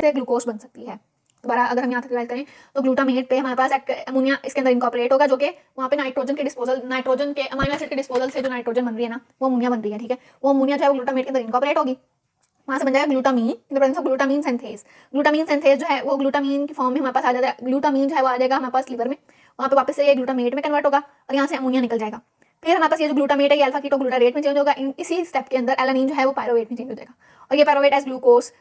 से ग्लूकोज बन सकती है। दोबारा अगर हम यहाँ तक रिवाइज करें तो ग्लूटामेट पे हमारे पास अमोनिया इसके अंदर इनकॉर्पोरेट होगा, जो कि वहाँ पे नाइट्रोजन के अमाइनो एसिड के डिस्पोजल से जो नाइट्रोजन बन रही है ना, वो अमोनिया बन रही है, ठीक है। वो अमोनिया जो है वो ग्लूटामेट के अंदर इनकॉर्पोरेट होगी, वहाँ से बन जाएगा glutamine in the presence of glutamine synthase. Glutamine synthase जो है वो ग्लूटामीन की फॉर्म में हमारे पास आ जाता है। ग्लूटामीन जो है वो आ जाएगा हमारे पास लीवर में, वहाँ पे वापस से ये ग्लूटामेट में कन्वर्ट होगा और यहाँ से अमोनिया निकल जाएगा। फिर हमारे पास ये जो ग्लूटामेट है ये अल्फा कीटोग्लूटारेट में चेंज होगा। इसी स्टेप के अंदर एलानिन जो है वो पायरोवेट में चेंज हो जाएगा और ये पायरोवेट एज ग्लूकोज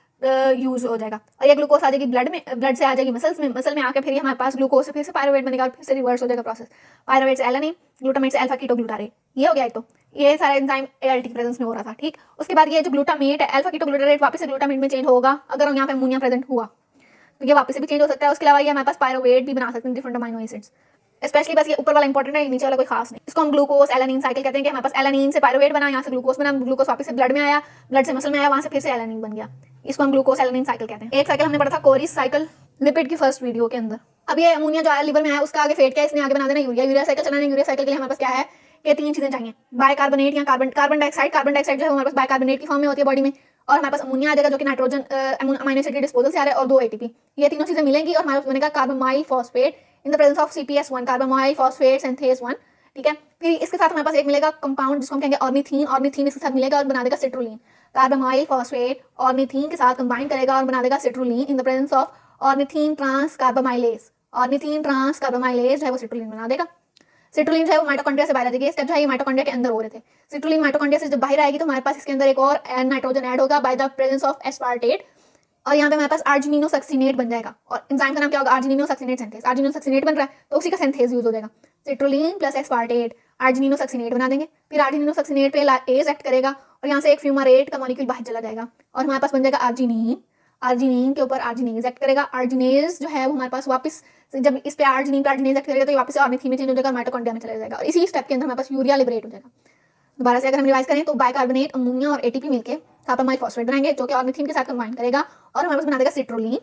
यूज हो जाएगा और ये ग्लूकोज आ जाएगी ब्लड में, ब्लड से आ जाएगी मसल में आकर फिर हमारे पास ग्लूकोज से फिर से पायरोवेट बनेगा और फिर से रिवर्स हो जाएगा प्रोसेस, पायरोवेट से एलानिन, ग्लूटामेट से अल्फा कीटोग्लूटारेट। ये हो गया एक, तो ये सारा एंजाइम एआरटी के प्रेजेंस में हो रहा था, ठीक। उसके बाद ये जो ग्लूटामेट है अल्फा कीटोग्लूटारेट वापस से ग्लूटामेट में चेंज होगा अगर यहाँ पे अमोनिया प्रेजेंट हुआ तो ये वापस से भी चेंज हो सकता है। उसके अलावा ये हमारे पास पायरोवेट भी बना सकते हैं डिफरेंट अमाइनो एसिड्स, स्पेशली बस ये ऊपर वाला इंपॉर्टेंट है, नीचे वाला कोई खास नहीं। इसको हम ग्लूकोज एलानिन साइकिल कहते हैं कि हमारे पास एलानिन से पायरोवेट बना, यहाँ से ग्लूकोज बना, ग्लूकोज वापस से ब्लड में आया, ब्लड से मसल में आया, वहां से फिर से एलानिन बन गया। इसको हम ग्लूकोज एलानिन साइकिल कहते हैं। एक साइकिल हमने पढ़ा था कोरिस साइकिल लिपिड की फर्स्ट वीडियो के अंदर। अब ये अमोनिया जो है लीवर में आया उसका आगे फेट क्या इसने आगे बना देना यूरिया। यूरिया साइकिल चलाने यूरिया साइकिल के लिए हमारे पास क्या है कि 3 चीजें चाहिए, बाइकार्बोनेट या कार्बन डाइऑक्साइड जो है हमारे पास बाइकार्बोनेट की फॉर्म में होती है बॉडी में, और हमारे पास अमोनिया आ जाएगा जो कि नाइट्रोजन अमाइनो एसिड के डिस्पोजल से आ रहा है, और 2 ATP। ये तीनों चीजें मिलेंगी और हमारे पास बनेगा carbamyl phosphate in the presence of CPS1, carbamyl phosphate synthase 1, ठीक है। फिर इसके साथ हमारे पास एक मिलेगा कंपाउंड जिसको हम कहेंगे ऑर्निथीन। ऑर्निथीन इसके साथ मिलेगा और बना देगा सिट्रुलिन। कार्बामाइल फॉस्फेट ऑर्निथीन के साथ कंबाइन करेगा और बना देगा citrulline in the presence of ornithine transcarbamylase. Ornithine transcarbamylase जो है वो सिट्रुलिन बना देगा। सिट्रुलिन जो है वो माइटोकॉन्ड्रिया से बाहर आ जाएगी। स्टेप जो है ये माइटोकॉन्ड्रिया के अंदर हो रहे थे। सिट्रुलिन माइटोकॉन्ड्रिया से जब बाहर आएगी तो हमारे पास इसके अंदर एक और नाइट्रोजन ऐड होगा by the presence of aspartate, और यहाँ पे हमारे पास आर्जिनिनोसक्सिनेट बन जाएगा। और एंजाइम का नाम क्या होगा, आर्जिनिनोसक्सिनेट सिंथेज। आर्जिनिनोसक्सिनेट बन रहा है तो उसी का सिंथेज यूज हो जाएगा। सिट्रुलिन प्लस एस्पार्टेट आर्जिनिनोसक्सिनेट बना देंगे। फिर आर्जिनिनोसक्सिनेट पे एज एक्ट करेगा और यहाँ से एक फ्यूमारेट का मॉलिक्यूल बाहर चला जाएगा और हमारे पास बन जाएगा आर्जिनिन। आर्जिनिन के ऊपर आर्जिनेज एक्ट करेगा। आर्जिनेज जो है वो हमारे पास वापस जब इस पे आर्जिनिन पे आर्जिनेज एक्ट करेगा तो ये वापस से ऑर्निथीन में चेंज हो जाएगा, माइटोकॉन्ड्रिया में चला जाएगा और इसी स्टेप के अंदर हमारे पास यूरिया लिबरेट हो जाएगा। दोबारा से अगर हम रिवाइज करें तो बाइकार्बोनेट, अमोनिया और ATP मिलकर कार्बामाइल फॉस्फेट बनाएंगे जो कि ऑर्निथीन के साथ कंबाइन करेगा और हमारे पास बना देगा citrulline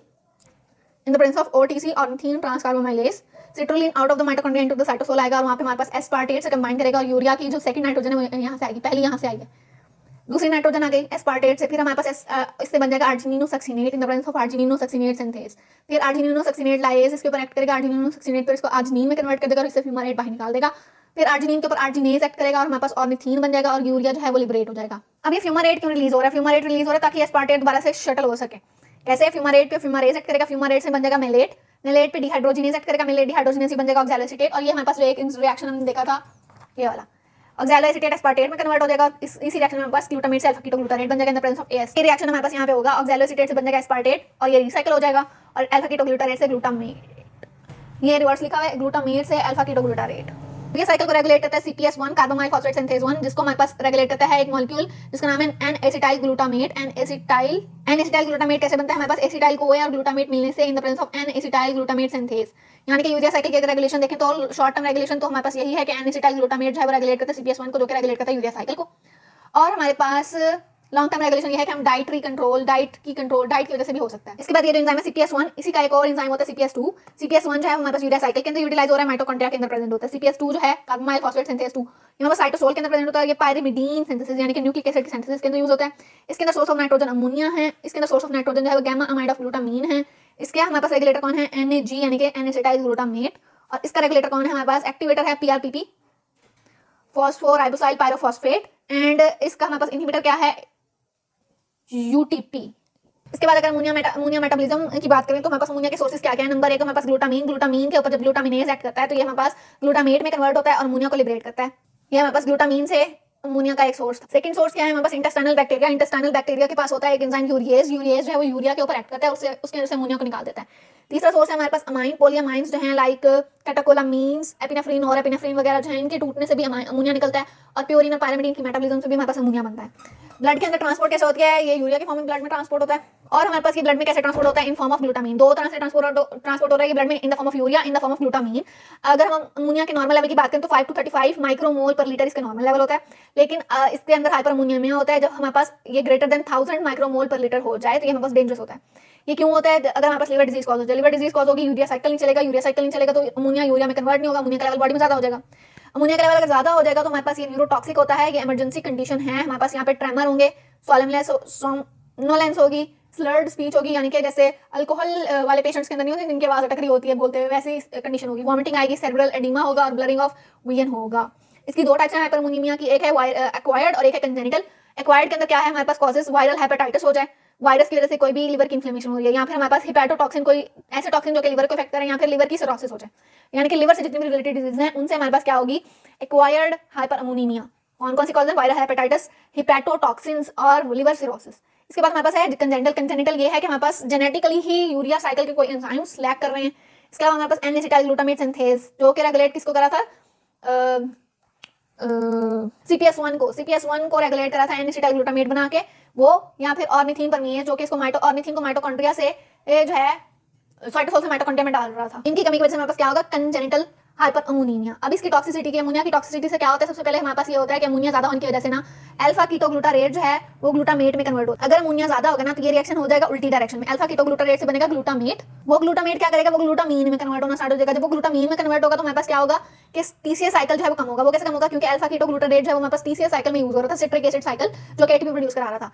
in the presence of OTC ornithine transcarbamylase. Citrulline out of the mitochondria into the cytosol आएगा और वहां पे हमारे पास एस्पार्टेट से कंबाइन करेगा और यूरिया की जो सेकंड नाइट्रोजन है वो यहाँ से आएगी, पहली यहाँ से आई है, दूसरी नाइट्रोजन आ गई एस्पार्टेट से। फिर हमारे पास इससे बन जाएगा argininosuccinate in the presence of argininosuccinate synthase. फिर आर्जिनिनोसक्सिनेट लाइएज इसके ऊपर एक्ट करेगा, आर्जिनिनोसक्सिनेट पर इसको आर्जिनिन में कन्वर्ट कर देगा और इससे फ्यूमारेट बाहर निकाल देगा। फिर आर्जिनिन के ऊपर आर्जिनेज एक्ट करेगा और हमारे पास ऑर्निथीन बन जाएगा और यूरिया जो है वो लिबरेट हो जाएगा। अब ये फ्यूमारेट क्यों रिलीज हो रहा है, फ्यूमारेट रिलीज हो रहा है ताकि एस्पार्टेट दोबारा से शटल हो सके। कैसे, फ्यूमारेट पे फ्यूमारेज एक्ट करेगा, फ्यूमारेट से बन जाएगा मेलेट, मेलेट पे डिहाइड्रोजिनेज एक्ट करेगा, मेलेट डिहाइड्रोजिनेज बन जाएगा ऑक्सैलोएसीटेट। और ये हमारे पास एक रिएक्शन हमने देखा था ये वाला, ऑक्सैलोएसीटेट एस्पार्टेट में कन्वर्ट हो जाएगा। इसी रिएक्शन में हमारे पास ग्लूटामेट से अल्फा कीटोग्लूटारेट बन जाएगा इन द प्रेजेंस ऑफ AS। ये रिएक्शन हमारे पास यहाँ पे होगा, ऑक्सैलोएसीटेट से बन जाएगा एस्पार्टेट और ये रिसाइकिल हो जाएगा और अल्फा कीटोग्लूटारेट से ग्लूटामेट, ये रिवर्स लिखा हुआ है, ग्लूटामेट से अल्फा कीटोग्लूटारेट। ये साइकिल को रेगुलेट करता है CPS1 कार्बामाइल फॉस्फेट सिंथेज 1, जिसको हमारे पास रेगुलेट करता है एक मॉलिक्यूल जिसका नाम है N-एसिटाइल ग्लूटामेट। N-एसिटाइल ग्लूटामेट कैसे बनता है, हमारे पास एसिटाइल को और ग्लूटामेट मिलने से in the presence of N acetyl glutamate synthase. यानी कि यूरिया साइकिल की रेगुलेशन देखें तो शॉर्ट टर्म रेगुलेशन तो हमारे पास यही है कि N-एसिटाइल ग्लूटामेट जो है वो रेगुलेट करता है CPS1 को, जो कि रेगुलेट करता है यूरिया साइकिल को। और हमारे पास लॉन्ग टर्म रेगुलेशन ये है कि हम डाइट की वजह से भी हो सकता है। इसके बाद ये जो एंजाइम है CPS1, इसी का एक और एंजाइम होता है CPS2। CPS1 जो है हमारे पास यूरिया साइकिल के अंदर यूटिलाइज हो रहा है, माइटोकॉन्ड्रिया के अंदर प्रेजेंट होता है। CPS2 जो है कार्बामाइल फॉस्फेट सिंथेज 2, यहाँ पर साइटोसोल के अंदर प्रेजेंट होता है। ये पायरिमिडीन सिंथेसिस यानी कि न्यूक्लिक एसिड की सिंथेसिस के अंदर यूज होता है। इसके अंदर सोर्स ऑफ नाइट्रोजन अमोनिया है, इसके अंदर सोर्स ऑफ नाइट्रोजन जो है वो गामा अमाइड ऑफ ग्लूटामीन है। इसके हमारे पास रेगुलेटर कौन है, NAG यानी कि N-एसिटाइल ग्लूटामेट, और इसका रेगुलेटर कौन है हमारे पास, एक्टिवेटर है PRPP फॉस्फोराइबोसाइल पायरोफॉस्फेट, एंड इसका हमारे पास इनहिबिटर क्या है UTP। इसके बाद अगर अमोनिया मेटाबॉलिज्म की बात करें तो हमारे पास अमोनिया के सोर्सेज क्या क्या है। नंबर 1 हमारे पास ग्लूटामीन के ऊपर जब ग्लूटामिनेज एक्ट करता है तो ये हमारे पास ग्लूटामेट में कन्वर्ट होता है और अमोनिया को लिबरेट करता है। ये हमारे पास ग्लूटामीन से अमोनिया का एक सोर्स था। सेकंड सोर्स क्या है हमारे पास, इंटेस्टाइनल बैक्टीरिया के पास होता है एक एंजाइम यूरिएज जो है वो यूरिया के ऊपर एक्ट करता है, उसके अंदर से अमोनिया को निकाल देता है। तीसरा सोर्स है हमारे पास अमाइन पॉलीअमाइंस जो हैं लाइक कैटाकोलामीन्स, एपिनेफ्रिन और एपिनेफ्रिन वगैरह जो है, इनके टूटने से भी अमोनिया निकलता है और प्योरिन और पायरिमिडीन की मेटाबॉलिज्म से भी हमारे पास अमोनिया बनता है। ब्लड के अंदर ट्रांसपोर्ट कैसे होता है, ये यूरिया के फॉर्म में ब्लड में ट्रांसपोर्ट होता है और हमारे पास ये ब्लड में कैसे ट्रांसपोर्ट होता है, इन फॉर्म ऑफ ग्लूटामीन। 2 तरह से ट्रांसपोर्ट हो रहा है ब्लड में, in the form of urea, in the form of glutamine. अगर हम अमोनिया के नॉर्मल लेवल की बात करें तो 5 to 35 माइक्रोमोल पर लीटर इसका नॉर्मल लेवल होता है, लेकिन इसके अंदर हाइपर अमोनिया होता है। जब हमारे पास ये ग्रेटर देन 1000 माइक्रोमोल पर लीटर हो जाए तो ये हमारे पास डेंजरस होता है। ये क्यों होता है, अगर हमारे पास लिवर डिजीज कॉज हो जाए, लिवर डिजीज कॉज होगी, यूरिया साइकिल नहीं चलेगा तो अमोनिया यूरिया में कन्वर्ट नहीं होगा, अमोनिया का लेवल बॉडी में ज्यादा हो जाएगा। अमोनिया का लेवल अगर ज्यादा हो जाएगा तो हमारे पास ये न्यूरोटॉक्सिक होता है, ये इमरजेंसी कंडीशन है। हमारे पास यहाँ पे ट्रेमर होंगे, सोनोलेंस होगी, स्लर्ड स्पीच होगी, यानी कि जैसे अल्कोहल वाले पेशेंट्स के अंदर नहीं होती जिनकी आवाज अटक रही होती है बोलते हुए, वैसी कंडीशन होगी। वॉमिटिंग आएगी, सेरेब्रल एडिमा होगा और ब्लरिंग ऑफ विजन होगा। इसकी दो टाइप्स हैं हाइपरमोनीमिया की, एक है एक्वायर्ड और एक है कंजेनिटल। एक्वायर्ड के अंदर क्या है हमारे पास कॉजेस, वायरल हेपेटाइटिस हो जाए, वायरस की वजह से कोई भी लिवर की इन्फ्लेमेशन हो रही है, या फिर हमारे पास हिपैटोटॉक्सिन, कोई ऐसे टॉक्सिन जो कि लिवर को इफेक्ट करें, या फिर लिवर की सिरोसिस हो जाए, यानी कि लिवर से जितनी भी रिलेटेड डिजीज हैं उनसे हमारे पास क्या होगी, एक्वायर्ड हाइपरमोनीमिया। कौन कौन सी कॉज है, वायरल हेपेटाइटिस, हिपैटोटॉक्सिन्स और लिवर सिरोसिस। इसके बाद हमारे पास है कंजेनिटल। कंजेनिटल ये है कि हमारे पास जेनेटिकली ही यूरिया साइकिल के कोई एंजाइम्स लैक कर रहे हैं। इसके अलावा हमारे पास एन एसिटाइल ग्लूटामेट सिंथेज जो कि रेगुलेट किसको करा था, CPS1 को रेगुलेट करा था एन एसिटाइल ग्लूटामेट बना के वो, या फिर ऑर्निथिन परमीएज जो कि इसको ऑर्निथिन को माइटोकॉन्ड्रिया से जो है साइटोसोल से माइटोकॉन्ड्रिया में डाल रहा था। इनकी कमी की वजह से हमारे पास क्या होगा, कंजेनिटल हाइपर अमोनीमिया। अब इसकी टॉक्सिसिटी की, अमोनिया की टॉक्सिसिटी से क्या होता है, सबसे पहले हमारे पास ये होता है कि अमोनिया ज्यादा होने की वजह से ना अल्फा कीटोग्लूटारेट जो है वो ग्लूटामेट में कन्वर्ट होता है। अगर अमोनिया ज्यादा होगा ना तो ये रिएक्शन हो जाएगा उल्टी डायरेक्शन में, अल्फा कीटोग्लूटारेट से बनेगा ग्लूटामेट, वो ग्लूटामेट क्या करेगा, वो ग्लूटामीन में कन्वर्ट होना स्टार्ट हो जाएगा। जब वो ग्लूटामीन में कन्वर्ट होगा तो हमारे पास क्या होगा कि TCA साइकिल जो है वो कम होगा। वो कैसे कम होगा, क्योंकि अल्फा कीटोग्लूटारेट जो है वो हमारे पास TCA साइकिल में यूज हो रहा था, सिट्रिक एसिड साइकिल जो कि ATP प्रोड्यूस करा रहा था।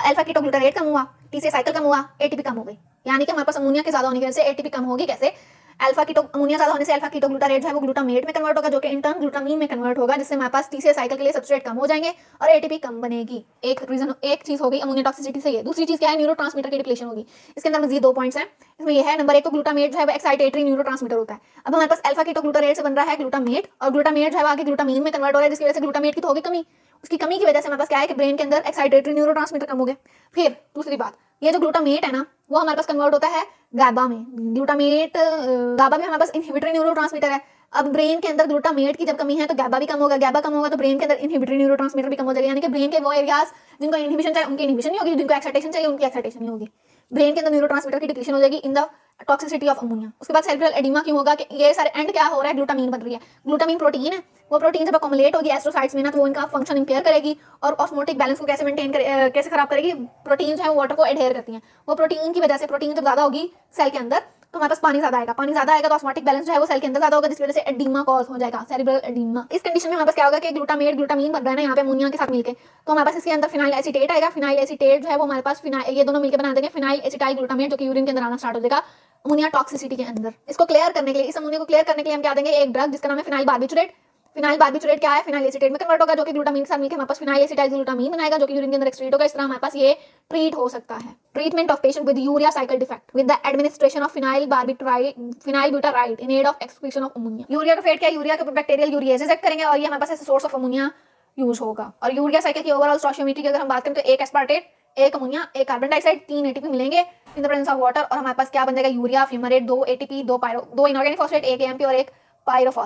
अल्फा कीटोग्लूटारेट कम हुआ, TCA साइकिल कम हुआ, ATP कम हो गई, यानी कि हमारे पास अमोनिया के ज्यादा होने की वजह से ATP कम होगी। कैसे, अमोनिया ज्यादा होने से अल्फा कीटोग्लूटारेट जो है वो ग्लूटामेट में कन्वर्ट होगा जो कि इंटर्न ग्लूटामीन में कन्वर्ट होगा, जिससे हमारे पास TCA साइकिल के लिए सबस्ट्रेट कम हो जाएंगे और ATP कम बनेगी। एक रीजन, एक चीज होगी अमोनिया टॉक्सिसिटी से ये। दूसरी चीज क्या है, न्यूरोट्रांसमीटर की डिप्लेशन होगी। इसके अंदर मजीद 2 पॉइंट्स हैं। इसमें यह है, नंबर 1 तो ग्लूटामेट जो है वो एक्साइटेटरी न्यूरोट्रांसमीटर होता है। अब हमारे पास अल्फा कीटोग्लूटारेट से बन रहा है ग्लूटामेट, और ग्लूटामेट जो है आगे ग्लूटामीन में कन्वर्ट हो रहा है, जिसकी वजह से ग्लूटामेट की तो होगी कमी। उसकी कमी की वजह से हमारे पास क्या है कि ब्रेन के अंदर एक्साइटेटरी न्यूरोट्रांसमीटर कम हो गए। फिर दूसरी बात, ये जो ग्लूटामेट है ना वो हमारे पास कन्वर्ट होता है गाबा में। ग्लूटामेट गाबा भी हमारे पास इनहिबिटरी न्यूरोट्रांसमीटर है। अब ब्रेन के अंदर ग्लूटामेट की जब कमी है तो गाबा भी कम होगा, गाबा कम होगा तो ब्रेन के अंदर इनहिबिटरी न्यूरोट्रांसमीटर भी कम हो जाएगा, यानी कि ब्रेन के वो एरियाज जिनको इनहिबिशन चाहिए उनकी इनहिबिशन नहीं होगी, जिनको एक्साइटेशन चाहिए उनकी एक्साइटेशन नहीं होगी। ब्रेन के अंदर न्यूरोट्रांसमीटर की डिप्लेशन हो जाएगी in the toxicity of ammonia. उसके बाद सेरेब्रल एडिमा क्यों होगा, कि ये सारे एंड क्या हो रहा है, ग्लूटामीन बन रही है। ग्लूटामीन प्रोटीन है, वो प्रोटीन जब अकोमुलेट होगी एस्ट्रोसाइट्स में ना तो वो इनका फंक्शन इंपेयर करेगी और ऑस्मोटिक बैलेंस को कैसे मेंटेन कैसे खराब करेगी। प्रोटीन जो है वो वाटर को एडहेयर करती हैं, वो प्रोटीन की वजह से, प्रोटीन जब ज्यादा होगी सेल के अंदर तो हमारे पास पानी ज्यादा आएगा, पानी ज्यादा आएगा तो ऑस्मोटिक बैलेंस जो है वो सेल के अंदर ज्यादा होगा, जिसकी वजह से एडिमा कॉज हो जाएगा, सेरेब्रल एडिमा। इस कंडीशन में हमारे पास क्या होगा कि ग्लूटामीन बन रहा है ना यहाँ पे अमोनिया के साथ मिलके, तो हमारे पास इसके अंदर फिनाइल एसीटेट आएगा। फिनाइल एसीटेट जो है वो हमारे पास ये दोनों मिलकर बना देंगे फिनाइल एसिटाइल ग्लूटामेट, जो कि यूरिन के अंदर आना स्टार्ट हो जाएगा अमोनिया टॉक्सिसिटी के अंदर। इसको क्लियर करने के लिए, इस अमोनिया को क्लियर करने के लिए हम क्या देंगे, एक ड्रग जिसका नाम है फिनाइल बार्बिचुरेट। फिनाइल बार्बिचुरेट क्या है, फिनाइल एसीटेट में कन्वर्ट होगा जो कि ग्लूटामीन के साथ मिलकर हमारे पास फिनाइल एसिटाइल ग्लूटामीन बनाएगा जो कि यूरिन के अंदर एक्सक्रीट होगा। इस तरह हमारे पास ये ट्रीट हो सकता है। Treatment of patient with urea cycle defect with the administration of phenyl butyrate in aid of excretion of ammonia. Urea का फेट क्या है, यूरिया के ऊपर बैक्टीरियल यूरिएजेस एक्ट करेंगे और ये हमारे पास सोर्स ऑफ अमोनिया यूज होगा। और यूरिया साइकिल की ओवरऑल स्टोइकियोमेट्री की अगर हम बात करें तो एक एस्पार्टेट, एक अमोनिया, एक कार्बन डाइऑक्साइड, 3 ATP मिलेंगे इन द प्रेजेंस ऑफ वाटर, और हमारे पास क्या बन जाएगा, urea, fumarate, 2 ATP, 2 inorganic phosphate, 1 AMP और 1 पायरोफॉस्फेट।